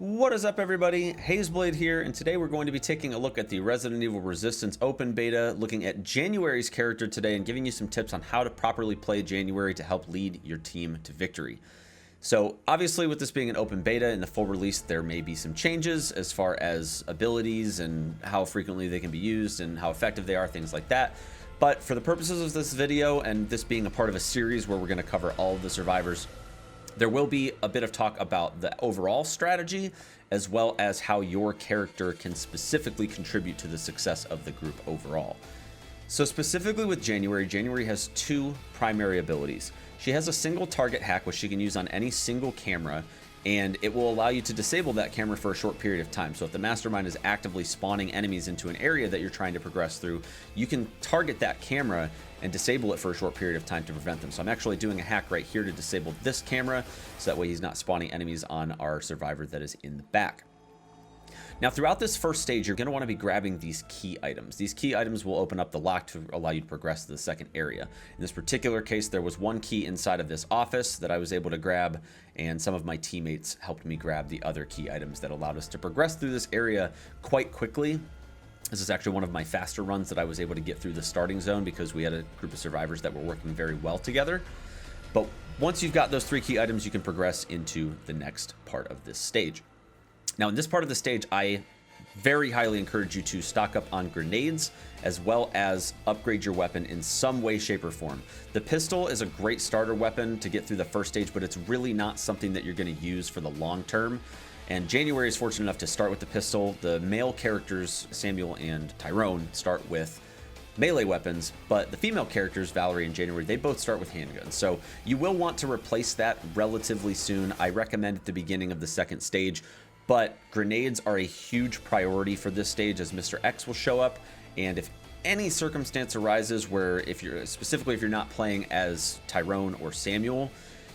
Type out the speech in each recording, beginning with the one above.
What is up, everybody? Hazeblade here, and today we're going to be taking a look at the Resident Evil Resistance Open Beta, looking at January's character today and giving you some tips on how to properly play January to help lead your team to victory. So obviously, with this being an open beta, in the full release there may be some changes as far as abilities and how frequently they can be used and how effective they are, things like that. But for the purposes of this video, and this being a part of a series where we're going to cover all of the survivors, there will be a bit of talk about the overall strategy, as well as how your character can specifically contribute to the success of the group overall. So specifically with January, January has two primary abilities. She has a single target hack, which she can use on any single camera, and it will allow you to disable that camera for a short period of time. So if the mastermind is actively spawning enemies into an area that you're trying to progress through, you can target that camera and disable it for a short period of time to prevent them. So I'm actually doing a hack right here to disable this camera, so that way he's not spawning enemies on our survivor that is in the back. Now, throughout this first stage, you're going to want to be grabbing these key items. These key items will open up the lock to allow you to progress to the second area. In this particular case, there was one key inside of this office that I was able to grab, and some of my teammates helped me grab the other key items that allowed us to progress through this area quite quickly. This is actually one of my faster runs that I was able to get through the starting zone because we had a group of survivors that were working very well together. But once you've got those three key items, you can progress into the next part of this stage. Now, in this part of the stage, I very highly encourage you to stock up on grenades, as well as upgrade your weapon in some way, shape, or form. The pistol is a great starter weapon to get through the first stage, but it's really not something that you're going to use for the long term. And January is fortunate enough to start with the pistol. The male characters, Samuel and Tyrone, start with melee weapons, but the female characters, Valerie and January, they both start with handguns. So you will want to replace that relatively soon. I recommend at the beginning of the second stage, but grenades are a huge priority for this stage, as Mr. X will show up. And if any circumstance arises where, if you're not playing as Tyrone or Samuel,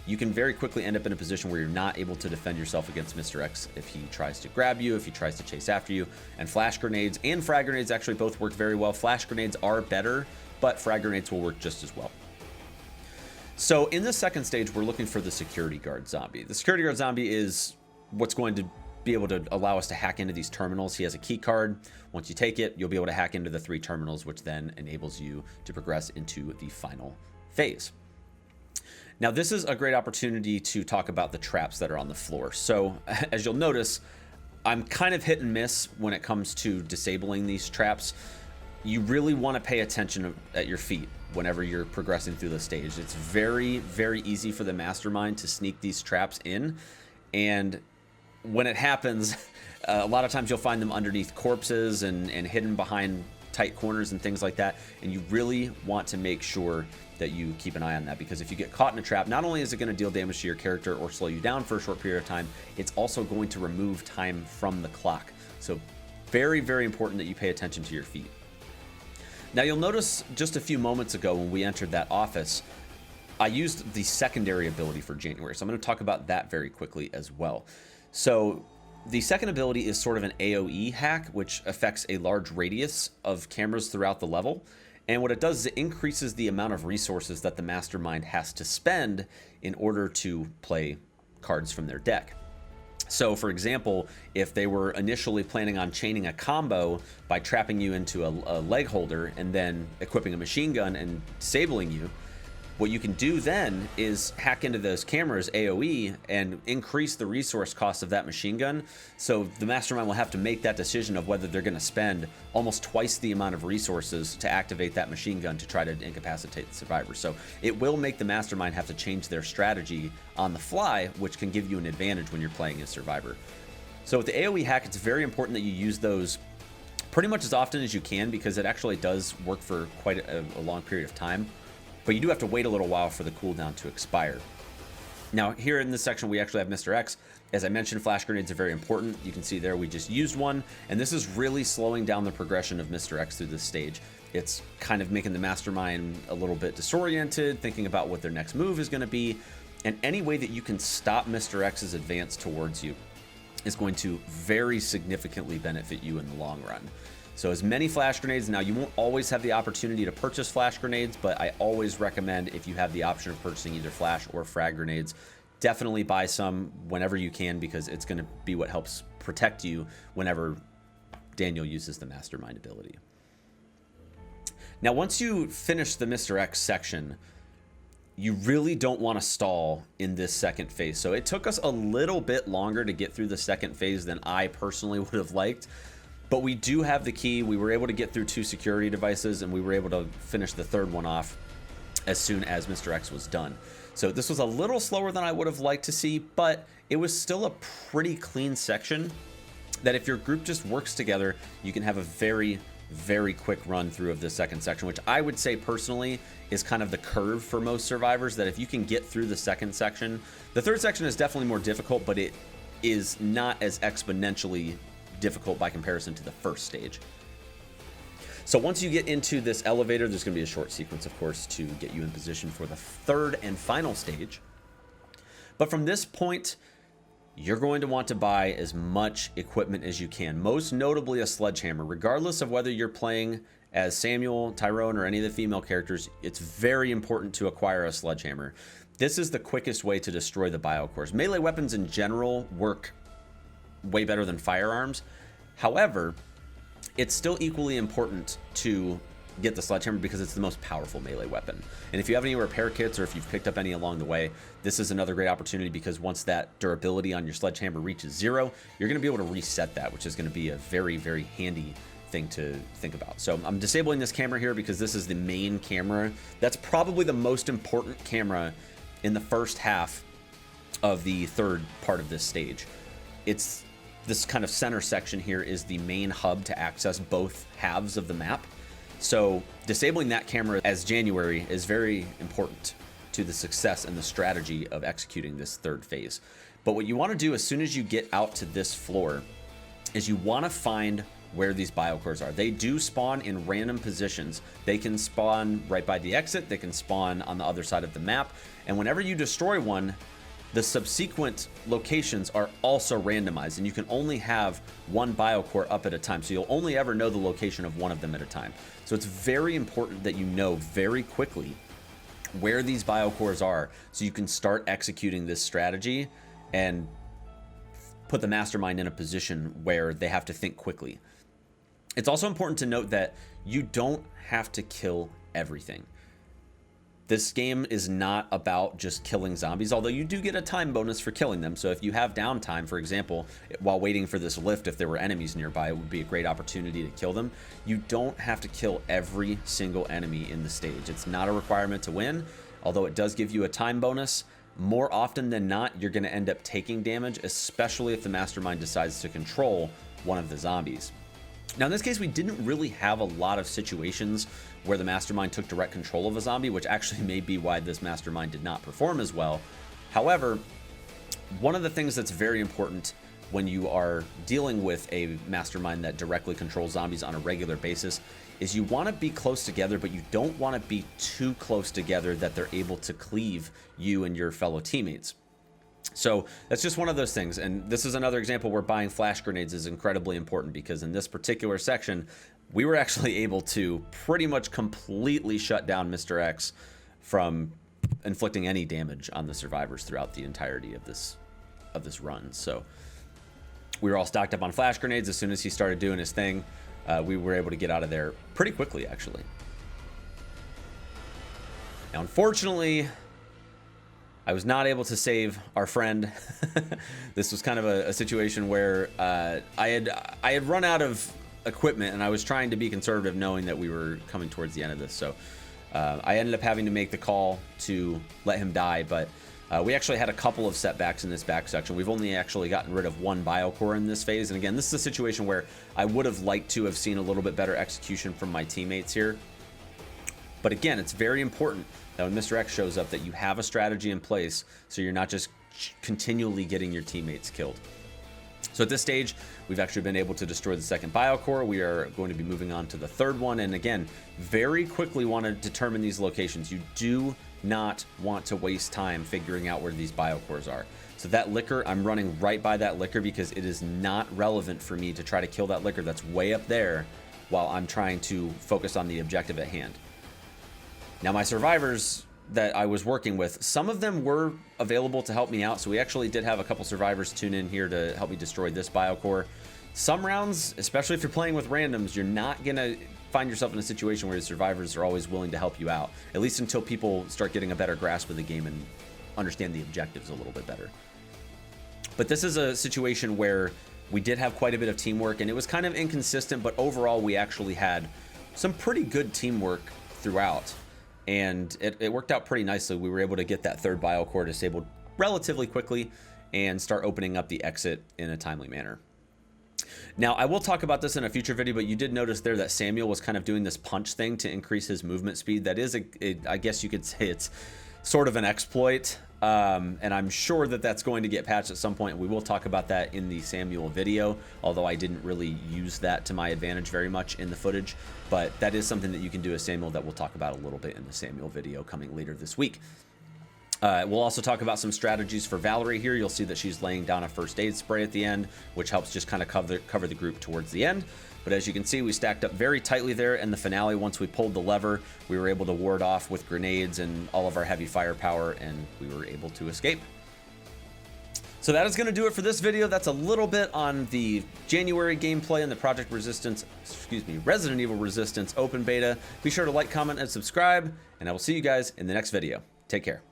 you can very quickly end up in a position where you're not able to defend yourself against Mr. X if he tries to grab you, if he tries to chase after you. And flash grenades and frag grenades actually both work very well. Flash grenades are better, but frag grenades will work just as well. So in the second stage, we're looking for the security guard zombie. The security guard zombie is what's going to be able to allow us to hack into these terminals. He has a key card. Once you take it, you'll be able to hack into the three terminals, which then enables you to progress into the final phase. Now, this is a great opportunity to talk about the traps that are on the floor. So as you'll notice, I'm kind of hit and miss when it comes to disabling these traps. You really want to pay attention at your feet whenever you're progressing through the stage. It's very, very easy for the mastermind to sneak these traps in, and when it happens, a lot of times you'll find them underneath corpses and hidden behind tight corners and things like that. And you really want to make sure that you keep an eye on that, because if you get caught in a trap, not only is it going to deal damage to your character or slow you down for a short period of time, it's also going to remove time from the clock. So very, very important that you pay attention to your feet. Now, you'll notice just a few moments ago when we entered that office, I used the secondary ability for January. So I'm going to talk about that very quickly as well. So the second ability is sort of an AoE hack, which affects a large radius of cameras throughout the level. And what it does is it increases the amount of resources that the mastermind has to spend in order to play cards from their deck. So for example, if they were initially planning on chaining a combo by trapping you into a leg holder and then equipping a machine gun and disabling you, what you can do then is hack into those cameras AoE and increase the resource cost of that machine gun. So the mastermind will have to make that decision of whether they're going to spend almost twice the amount of resources to activate that machine gun to try to incapacitate the survivor. So it will make the mastermind have to change their strategy on the fly, which can give you an advantage when you're playing as survivor. So with the AoE hack, it's very important that you use those pretty much as often as you can, because it actually does work for quite a long period of time. But you do have to wait a little while for the cooldown to expire. Now, here in this section, we actually have Mr. X. As I mentioned, flash grenades are very important. You can see there we just used one, and this is really slowing down the progression of Mr. X through this stage. It's kind of making the mastermind a little bit disoriented, thinking about what their next move is going to be, and any way that you can stop Mr. X's advance towards you is going to very significantly benefit you in the long run. So as many flash grenades. Now, you won't always have the opportunity to purchase flash grenades, but I always recommend, if you have the option of purchasing either flash or frag grenades, definitely buy some whenever you can, because it's going to be what helps protect you whenever Daniel uses the Mastermind ability. Now, once you finish the Mr. X section, you really don't want to stall in this second phase. So it took us a little bit longer to get through the second phase than I personally would have liked, but we do have the key. We were able to get through 2 security devices, and we were able to finish the third one off as soon as Mr. X was done. So this was a little slower than I would have liked to see, but it was still a pretty clean section that if your group just works together, you can have a very, very quick run through of the second section, which I would say personally is kind of the curve for most survivors, that if you can get through the second section, the third section is definitely more difficult, but it is not as exponentially difficult by comparison to the first stage. So once you get into this elevator, there's going to be a short sequence, of course, to get you in position for the third and final stage. But from this point, you're going to want to buy as much equipment as you can, most notably a sledgehammer. Regardless of whether you're playing as Samuel, Tyrone, or any of the female characters, it's very important to acquire a sledgehammer. This is the quickest way to destroy the biocores. Melee weapons in general work way better than firearms. However, it's still equally important to get the sledgehammer because it's the most powerful melee weapon. And if you have any repair kits, or if you've picked up any along the way, this is another great opportunity, because once that durability on your sledgehammer reaches 0, you're going to be able to reset that, which is going to be a very, very handy thing to think about. So I'm disabling this camera here because this is the main camera. That's probably the most important camera in the first half of the third part of this stage. It's this kind of center section here is the main hub to access both halves of the map. So disabling that camera as January is very important to the success and the strategy of executing this third phase. But what you want to do as soon as you get out to this floor is you want to find where these biocores are. They do spawn in random positions. They can spawn right by the exit. They can spawn on the other side of the map. And whenever you destroy one, the subsequent locations are also randomized, and you can only have one biocore up at a time. So you'll only ever know the location of one of them at a time. So it's very important that you know very quickly where these biocores are, so you can start executing this strategy and put the mastermind in a position where they have to think quickly. It's also important to note that you don't have to kill everything. This game is not about just killing zombies, although you do get a time bonus for killing them. So if you have downtime, for example, while waiting for this lift, if there were enemies nearby, it would be a great opportunity to kill them. You don't have to kill every single enemy in the stage. It's not a requirement to win, although it does give you a time bonus. More often than not, you're going to end up taking damage, especially if the mastermind decides to control one of the zombies. Now, in this case, we didn't really have a lot of situations where the mastermind took direct control of a zombie, which actually may be why this mastermind did not perform as well. However, one of the things that's very important when you are dealing with a mastermind that directly controls zombies on a regular basis is you want to be close together, but you don't want to be too close together that they're able to cleave you and your fellow teammates. So that's just one of those things. And this is another example where buying flash grenades is incredibly important, because in this particular section, we were actually able to pretty much completely shut down Mr. X from inflicting any damage on the survivors throughout the entirety of this run. So we were all stocked up on flash grenades. As soon as he started doing his thing, we were able to get out of there pretty quickly, actually. Now, unfortunately, I was not able to save our friend. This was kind of a situation where I had run out of equipment, and I was trying to be conservative, knowing that we were coming towards the end of this. So I ended up having to make the call to let him die, but we actually had a couple of setbacks in this back section. We've only actually gotten rid of one biocore in this phase. And again, this is a situation where I would have liked to have seen a little bit better execution from my teammates here. But again, it's very important that when Mr. X shows up that you have a strategy in place, so you're not just continually getting your teammates killed. So at this stage, we've actually been able to destroy the second biocore. We are going to be moving on to the third one. And again, very quickly want to determine these locations. You do not want to waste time figuring out where these biocores are. So that liquor, I'm running right by that liquor because it is not relevant for me to try to kill that liquor that's way up there while I'm trying to focus on the objective at hand. Now, my survivors that I was working with, some of them were available to help me out. So we actually did have a couple survivors tune in here to help me destroy this biocore. Some rounds, especially if you're playing with randoms, you're not going to find yourself in a situation where the survivors are always willing to help you out, at least until people start getting a better grasp of the game and understand the objectives a little bit better. But this is a situation where we did have quite a bit of teamwork, and it was kind of inconsistent, but overall we actually had some pretty good teamwork throughout, and it worked out pretty nicely. We were able to get that third biocore disabled relatively quickly and start opening up the exit in a timely manner. Now, I will talk about this in a future video, but you did notice there that Samuel was kind of doing this punch thing to increase his movement speed. That is, I guess you could say it's sort of an exploit, and I'm sure that that's going to get patched at some point. We will talk about that in the Samuel video, although I didn't really use that to my advantage very much in the footage. But that is something that you can do as Samuel that we'll talk about a little bit in the Samuel video coming later this week. We'll also talk about some strategies for Valerie here. You'll see that she's laying down a first aid spray at the end, which helps just kind of cover the group towards the end. But as you can see, we stacked up very tightly there in the finale. Once we pulled the lever, we were able to ward off with grenades and all of our heavy firepower, and we were able to escape. So that is going to do it for this video. That's a little bit on the January gameplay and the Resident Evil Resistance open beta. Be sure to like, comment, and subscribe, and I will see you guys in the next video. Take care.